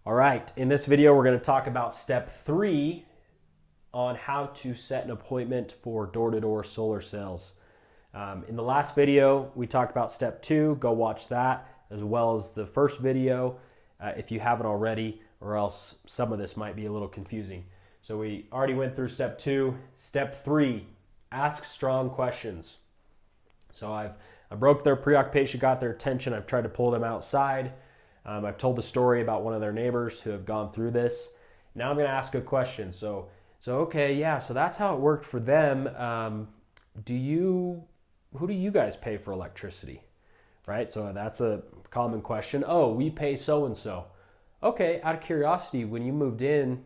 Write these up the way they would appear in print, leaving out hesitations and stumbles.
All right, in this video, we're going to talk about step 3 on how to set an appointment for door-to-door solar sales. In the last video, we talked about step 2. Go watch that, as well as the first video if you haven't already, or else some of this might be a little confusing. So we already went through step 2. Step 3, ask strong questions. So I broke their preoccupation, got their attention. I've tried to pull them outside. I've told the story about one of their neighbors who have gone through this. Now I'm going to ask a question. So okay, yeah, so that's how it worked for them. Who do you guys pay for electricity? Right? So that's a common question. Oh, we pay so-and-so. Okay, out of curiosity, when you moved in,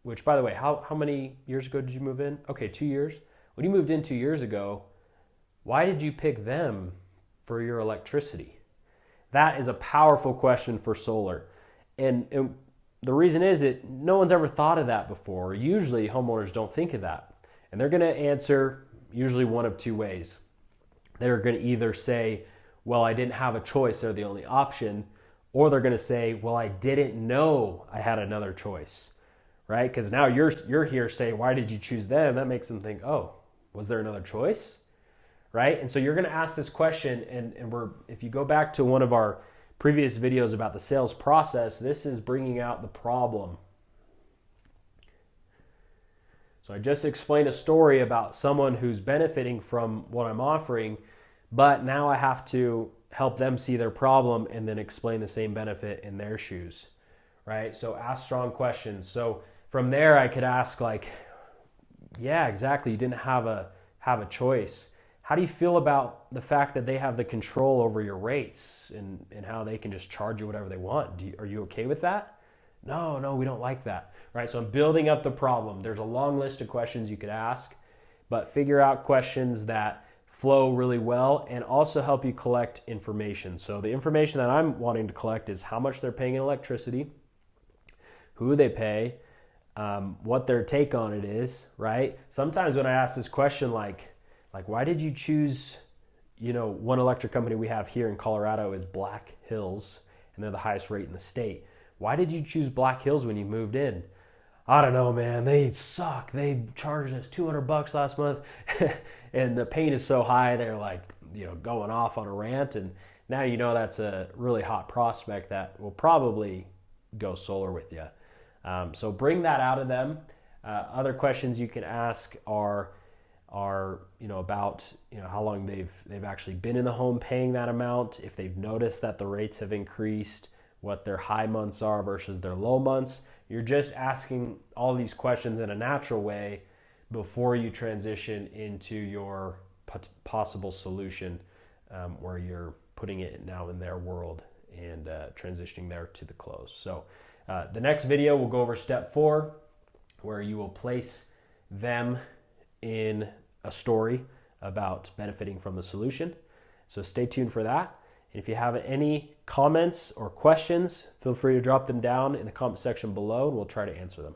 which by the way, how many years ago did you move in? Okay, 2 years. When you moved in 2 years ago, why did you pick them for your electricity? That is a powerful question for solar. And the reason is that no one's ever thought of that before. Usually homeowners don't think of that. And they're going to answer usually one of two ways. They're going to either say, well, I didn't have a choice, they're the only option. Or they're going to say, well, I didn't know I had another choice. Right? Because now you're here saying, why did you choose them? That makes them think, oh, was there another choice? Right? And so you're going to ask this question, and if you go back to one of our previous videos about the sales process, this is bringing out the problem. So I just explained a story about someone who's benefiting from what I'm offering, but now I have to help them see their problem and then explain the same benefit in their shoes. Right? So ask strong questions. So from there I could ask like, yeah, exactly, you didn't have a choice. How do you feel about the fact that they have the control over your rates and how they can just charge you whatever they want? Are you okay with that? No, we don't like that. Right? So I'm building up the problem. There's a long list of questions you could ask, but figure out questions that flow really well and also help you collect information. So the information that I'm wanting to collect is how much they're paying in electricity, who they pay, what their take on it is, right? Sometimes when I ask this question like why did you choose, one electric company we have here in Colorado is Black Hills, and they're the highest rate in the state. Why did you choose Black Hills when you moved in? I don't know, man. They suck. They charged us $200 last month, and the pain is so high. They're like, going off on a rant, and now that's a really hot prospect that will probably go solar with you. So bring that out of them. Other questions you can ask are about how long they've actually been in the home paying that amount, if they've noticed that the rates have increased, what their high months are versus their low months. You're just asking all these questions in a natural way before you transition into your possible solution, where you're putting it now in their world and transitioning there to the close. So the next video we'll go over step 4, where you will place them in a story about benefiting from the solution. So stay tuned for that. And if you have any comments or questions, feel free to drop them down in the comment section below and we'll try to answer them.